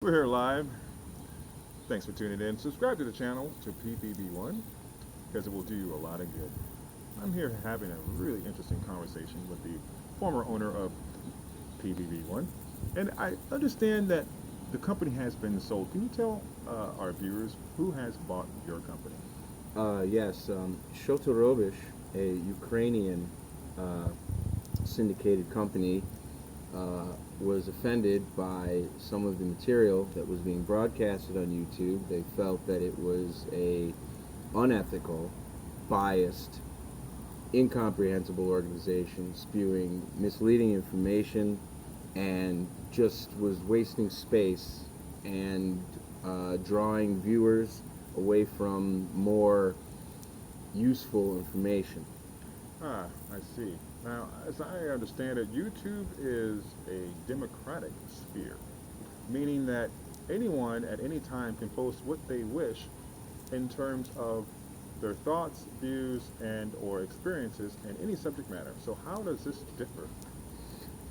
We're here live. Thanks for tuning in. Subscribe to the channel to PPB1 because it will do you a lot of good. I'm here having a really interesting conversation with the former owner of PPB1. And I understand that the company has been sold. Can you tell our viewers who has bought your company? Yes, Shotorovish, a Ukrainian uh, syndicated company, was offended by some of the material that was being broadcasted on YouTube. They felt that it was a unethical, biased, incomprehensible organization spewing misleading information and just was wasting space and drawing viewers away from more useful information. Ah, I see. Now, as I understand it, YouTube is a democratic sphere, meaning that anyone at any time can post what they wish in terms of their thoughts, views, and or experiences in any subject matter. So how does this differ?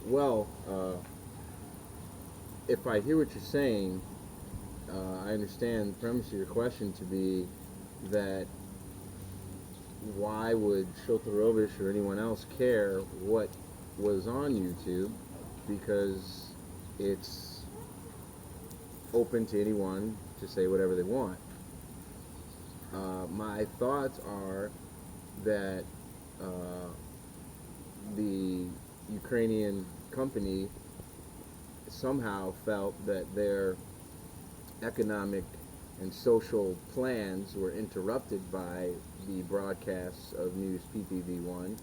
Well, if I hear what you're saying, I understand the premise of your question to be that why would Shulterovich or anyone else care what was on YouTube, because it's open to anyone to say whatever they want. My thoughts are that the Ukrainian company somehow felt that their economic and social plans were interrupted by the broadcasts of News PPV1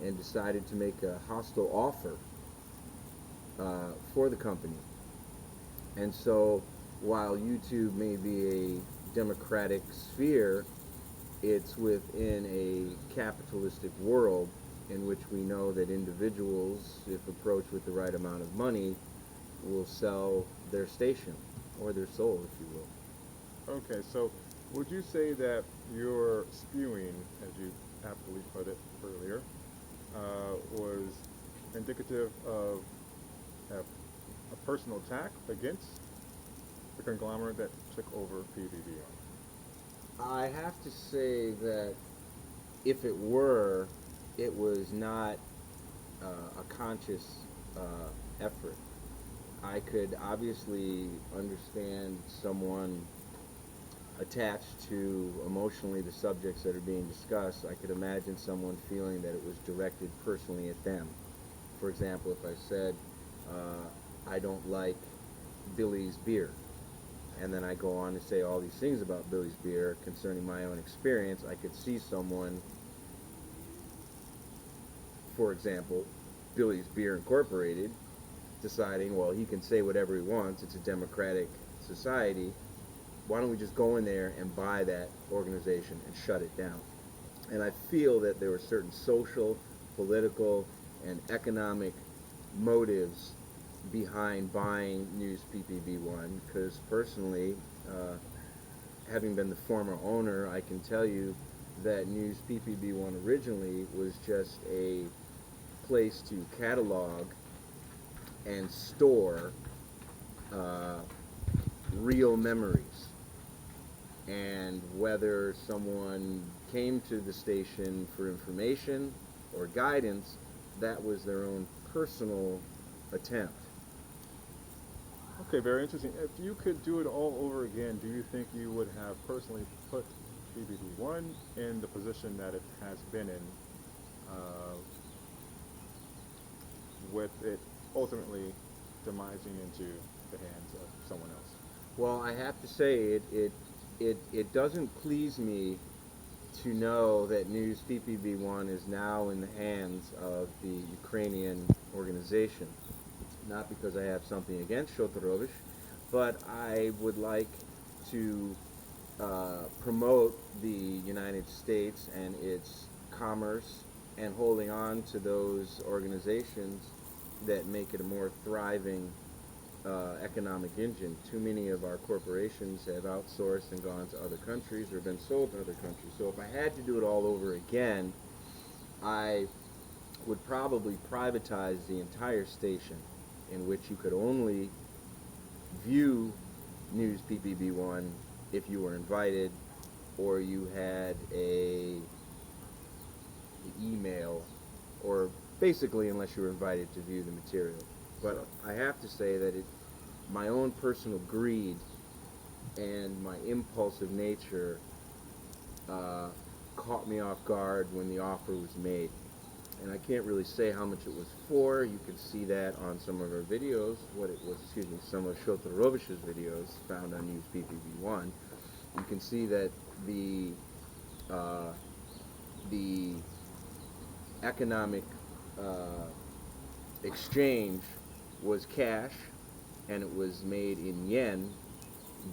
and decided to make a hostile offer for the company. And so while YouTube may be a democratic sphere, it's within a capitalistic world in which we know that individuals, if approached with the right amount of money, will sell their station or their soul, if you will. Okay, so would you say that your spewing, as you aptly put it earlier, was indicative of a personal attack against the conglomerate that took over PVBR? I have to say that if it were, it was not a conscious effort. I could obviously understand someone attached to emotionally the subjects that are being discussed. I could imagine someone feeling that it was directed personally at them. For example, if I said, I don't like Billy's beer, and then I go on to say all these things about Billy's beer concerning my own experience, I could see someone, for example, Billy's Beer Incorporated, deciding, well, he can say whatever he wants, it's a democratic society, why don't we just go in there and buy that organization and shut it down? And I feel that there were certain social, political, and economic motives behind buying News PPV1, because personally, having been the former owner, I can tell you that News PPV1 originally was just a place to catalog and store real memories. And whether someone came to the station for information or guidance, that was their own personal attempt. Okay, very interesting. If you could do it all over again, do you think you would have personally put PVB1 in the position that it has been in, uh, with it ultimately demising into the hands of someone else? Well, I have to say it doesn't please me to know that News PPV1 is now in the hands of the Ukrainian organization. Not because I have something against Shotorovich, but I would like to promote the United States and its commerce and holding on to those organizations that make it a more thriving economic engine. Too many of our corporations have outsourced and gone to other countries or been sold to other countries. So if I had to do it all over again, I would probably privatize the entire station, in which you could only view News PPB1 if you were invited, or you had a email, or basically unless you were invited to view the material. But I have to say that my own personal greed and my impulsive nature caught me off guard when the offer was made. And I can't really say how much it was for. You can see that on some of our videos, some of SIDORNAVICH'S videos found on News PPB1. You can see that the economic exchange was cash, and it was made in yen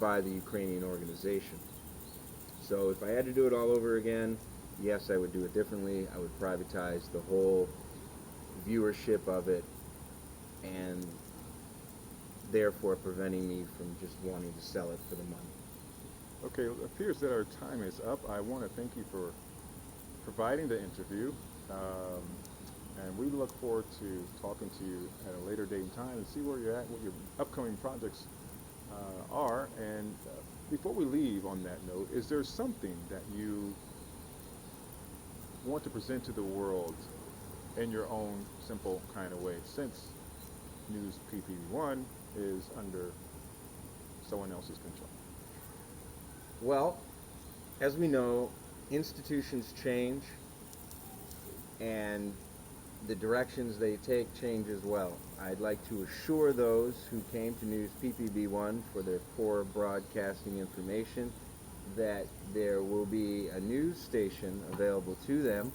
by the Ukrainian organization. So if I had to do it all over again, yes, I would do it differently. I would privatize the whole viewership of it, and therefore preventing me from just wanting to sell it for the money. Okay, it appears that our time is up. I want to thank you for providing the interview, and we look forward to talking to you at a later date and time and see where you're at, what your upcoming projects are. And before we leave on that note, is there something that you want to present to the world in your own simple kind of way, since News PPB1 is under someone else's control? Well, as we know, institutions change, and the directions they take change as well. I'd like to assure those who came to News PPB1 for their poor broadcasting information that there will be a news station available to them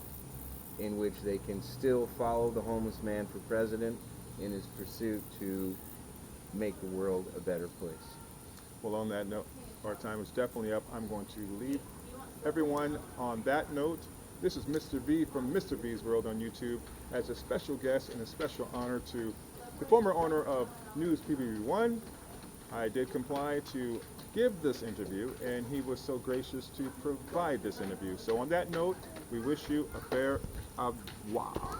in which they can still follow the homeless man for president in his pursuit to make the world a better place. Well, on that note, our time is definitely up. I'm going to leave everyone on that note. This is Mr. V from Mrveesworld on YouTube as a special guest and a special honor to the former owner of News PPB1. I did comply to give this interview, and he was so gracious to provide this interview. So on that note, we wish you a fair au revoir.